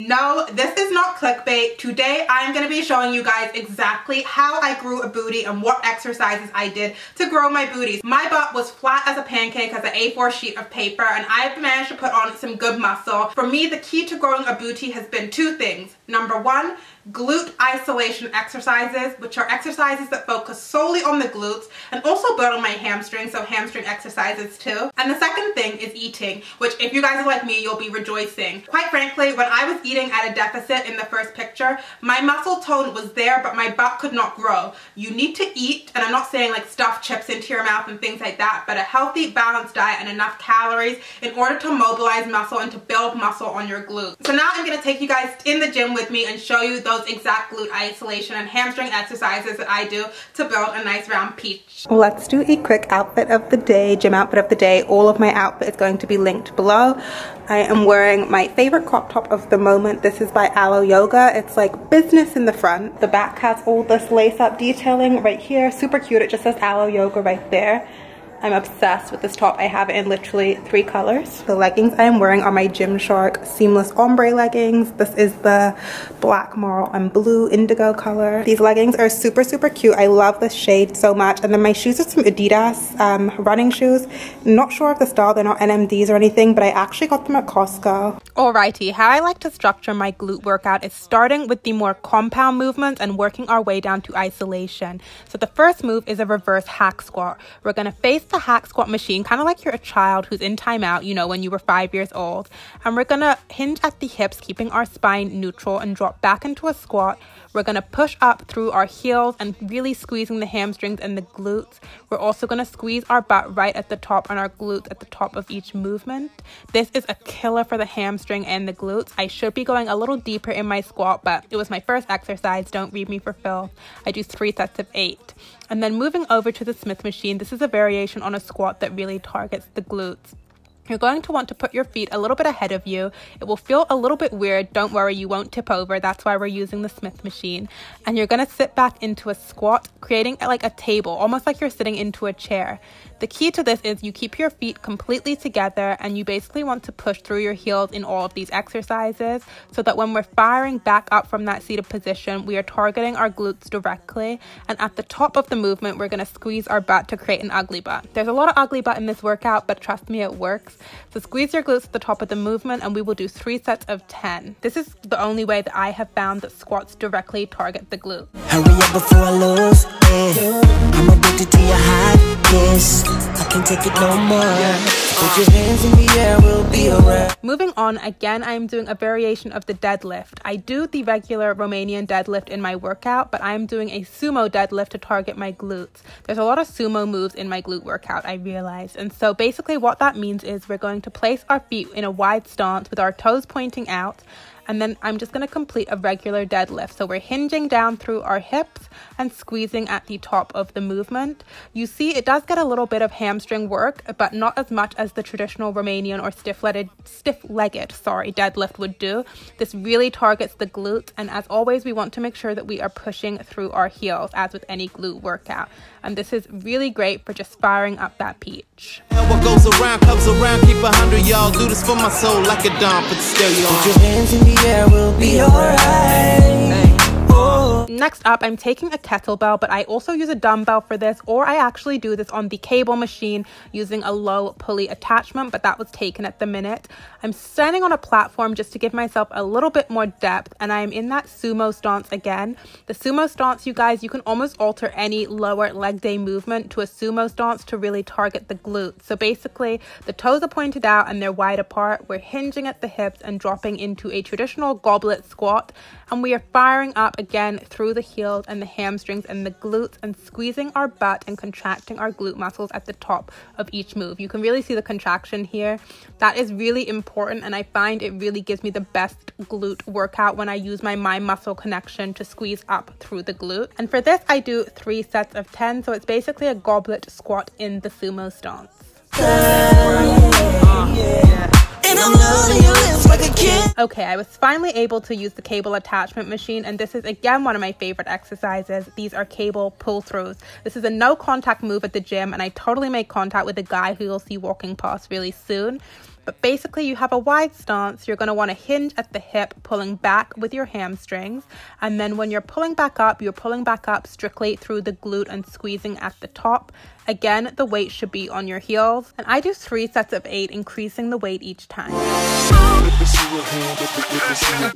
No, this is not clickbait. Today I'm going to be showing you guys exactly how I grew a booty and what exercises I did to grow my booties. My butt was flat as a pancake as an A4 sheet of paper, and I've managed to put on some good muscle. For me, the key to growing a booty has been two things. Number one, glute isolation exercises, which are exercises that focus solely on the glutes and also build on my hamstrings, so hamstring exercises too. And the second thing is eating, which if you guys are like me, you'll be rejoicing. Quite frankly, when I was eating at a deficit in the first picture, my muscle tone was there, but my butt could not grow. You need to eat, and I'm not saying like stuff chips into your mouth and things like that, but a healthy, balanced diet and enough calories in order to mobilize muscle and to build muscle on your glutes. So now I'm going to take you guys in the gym with me and show you those exact glute isolation and hamstring exercises that I do to build a nice round peach. Let's do a quick outfit of the day, gym outfit of the day. All of my outfit is going to be linked below. I am wearing my favorite crop top of the moment. This is by Aloe Yoga. It's like business in the front. The back has all this lace up detailing right here. Super cute. It just says Aloe Yoga right there. I'm obsessed with this top. I have it in literally 3 colors. The leggings I am wearing are my Gymshark seamless ombre leggings. This is the black marl and blue indigo color. These leggings are super, super cute. I love this shade so much. And then my shoes are some Adidas running shoes. Not sure of the style. They're not NMDs or anything, but I actually got them at Costco. Alrighty, how I like to structure my glute workout is starting with the more compound movements and working our way down to isolation. So the first move is a reverse hack squat. We're gonna face the hack squat machine kind of like you're a child who's in timeout, you know, when you were 5 years old, and we're gonna hinge at the hips, keeping our spine neutral, and drop back into a squat. We're gonna push up through our heels and really squeezing the hamstrings and the glutes. We're also gonna squeeze our butt right at the top and our glutes at the top of each movement. This is a killer for the hamstring and the glutes. I should be going a little deeper in my squat, but it was my first exercise. Don't read me for filth. I do 3 sets of 8. And then moving over to the Smith machine, this is a variation on a squat that really targets the glutes. You're going to want to put your feet a little bit ahead of you. It will feel a little bit weird. Don't worry, you won't tip over. That's why we're using the Smith machine. And you're going to sit back into a squat, creating like a table, almost like you're sitting into a chair. The key to this is you keep your feet completely together, and you basically want to push through your heels in all of these exercises so that when we're firing back up from that seated position, we are targeting our glutes directly. And at the top of the movement, we're going to squeeze our butt to create an ugly butt. There's a lot of ugly butt in this workout, but trust me, it works. So squeeze your glutes at the top of the movement, and we will do 3 sets of 10. This is the only way that I have found that squats directly target the glute. Hurry up before I lose it. I'm addicted to your hot kiss. I can't take it no more. Put your hands in the air, we'll be alright. Moving on, again, I am doing a variation of the deadlift. I do the regular Romanian deadlift in my workout, but I am doing a sumo deadlift to target my glutes. There's a lot of sumo moves in my glute workout, I realized. And so basically what that means is we're going to place our feet in a wide stance with our toes pointing out. And then I'm just going to complete a regular deadlift. So we're hinging down through our hips and squeezing at the top of the movement. You see, it does get a little bit of hamstring work, but not as much as the traditional Romanian or stiff-legged deadlift would do. This really targets the glutes. And as always, we want to make sure that we are pushing through our heels, as with any glute workout. And this is really great for just firing up that peach. What goes around comes around. Keep 100, y'all. Do this for my soul like a dime. Put the stereo on. Put your hands in the air, we'll be alright. Next up, I'm taking a kettlebell, but I also use a dumbbell for this, or I actually do this on the cable machine using a low pulley attachment, but that was taken at the minute. I'm standing on a platform just to give myself a little bit more depth, and I'm in that sumo stance again. The sumo stance, you guys, you can almost alter any lower leg day movement to a sumo stance to really target the glutes. So basically, the toes are pointed out and they're wide apart. We're hinging at the hips and dropping into a traditional goblet squat, and we are firing up again through the heels and the hamstrings and the glutes and squeezing our butt and contracting our glute muscles at the top of each move. You can really see the contraction here. That is really important, and I find it really gives me the best glute workout when I use my mind muscle connection to squeeze up through the glute. And for this, I do 3 sets of 10, so it's basically a goblet squat in the sumo stance. Okay, I was finally able to use the cable attachment machine, and this is again one of my favorite exercises. These are cable pull-throughs. This is a no contact move at the gym, and I totally make contact with a guy who you'll see walking past really soon. But basically you have a wide stance. You're going to want to hinge at the hip, pulling back with your hamstrings. And then when you're pulling back up, you're pulling back up strictly through the glute and squeezing at the top. Again, the weight should be on your heels. And I do 3 sets of 8, increasing the weight each time.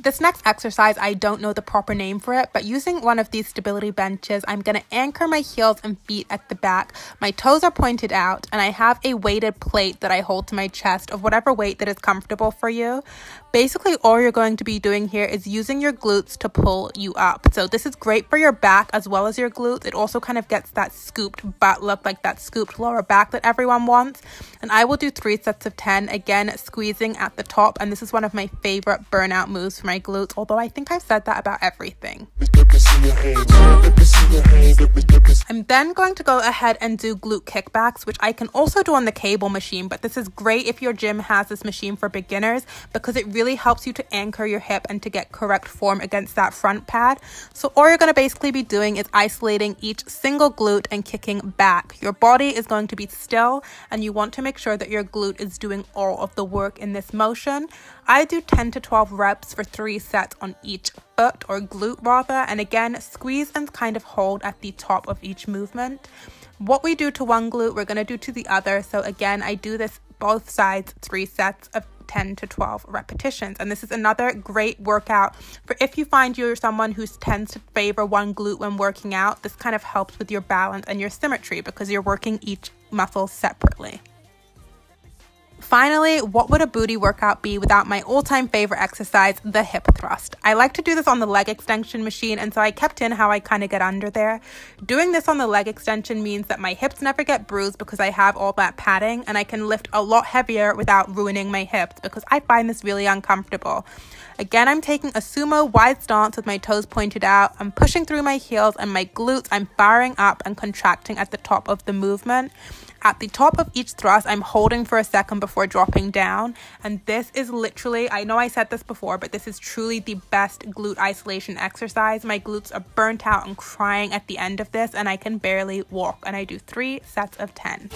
This next exercise, I don't know the proper name for it, but using one of these stability benches, I'm going to anchor my heels and feet at the back. My toes are pointed out, and I have a weighted plate that I hold to my chest of whatever weight that is comfortable for you. Basically, all you're going to be doing here is using your glutes to pull you up. So this is great for your back as well as your glutes. It also kind of gets that scooped butt look, like that scooped lower back that everyone wants. And I will do 3 sets of 10, again, squeezing at the top. And this is one of my favorite burnout moves for my glutes, although I think I've said that about everything. I'm then going to go ahead and do glute kickbacks, which I can also do on the cable machine, but this is great if your gym has this machine for beginners because it really helps you to anchor your hip and to get correct form against that front pad. So all you're going to basically be doing is isolating each single glute and kicking back. Your body is going to be still, and you want to make sure that your glute is doing all of the work in this motion. I do 10 to 12 reps for 3 sets on each foot, or glute rather, and again, squeeze and kind of hold at the top of each movement. What we do to one glute, we're going to do to the other. So again, I do this both sides, 3 sets of 10 to 12 repetitions. And this is another great workout for if you find you're someone who tends to favor one glute when working out. This kind of helps with your balance and your symmetry because you're working each muscle separately. Finally, what would a booty workout be without my all-time favorite exercise, the hip thrust? I like to do this on the leg extension machine, and so I kept in how I kind of get under there. Doing this on the leg extension means that my hips never get bruised because I have all that padding, and I can lift a lot heavier without ruining my hips because I find this really uncomfortable. Again, I'm taking a sumo wide stance with my toes pointed out. I'm pushing through my heels, and my glutes, I'm firing up and contracting at the top of the movement. At the top of each thrust, I'm holding for a second before dropping down. And this is literally, I know I said this before, but this is truly the best glute isolation exercise. My glutes are burnt out and crying at the end of this, and I can barely walk. And I do 3 sets of 10.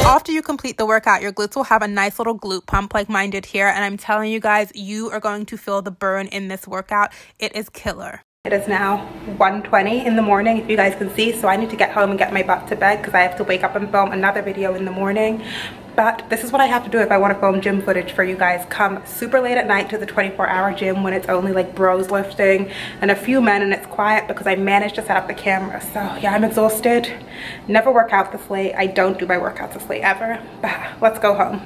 After you complete the workout, your glutes will have a nice little glute pump like mine did here. And I'm telling you guys, you are going to feel the burn in this workout. It is killer. It is now 1:20 in the morning, if you guys can see, so I need to get home and get my butt to bed because I have to wake up and film another video in the morning. But this is what I have to do if I want to film gym footage for you guys. Come super late at night to the 24-hour gym when it's only like bros lifting and a few men and it's quiet because I managed to set up the camera. So yeah, I'm exhausted. Never work out this late. I don't do my workouts this late ever. But let's go home.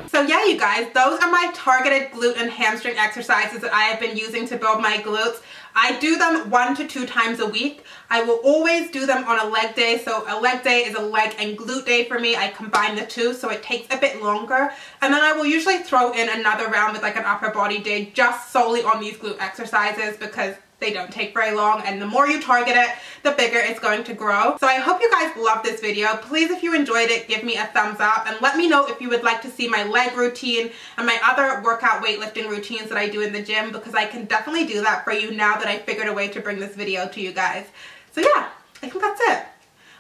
So yeah, you guys, those are my targeted glute and hamstring exercises that I have been using to build my glutes. I do them 1 to 2 times a week. I will always do them on a leg day. So a leg day is a leg and glute day for me. I combine the two, so it takes a bit longer. And then I will usually throw in another round with like an upper body day just solely on these glute exercises because they don't take very long, and the more you target it, the bigger it's going to grow. So I hope you guys loved this video. Please, if you enjoyed it, give me a thumbs up and let me know if you would like to see my leg routine and my other workout weightlifting routines that I do in the gym, because I can definitely do that for you now that I figured a way to bring this video to you guys. So yeah, I think that's it.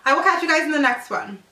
I will catch you guys in the next one.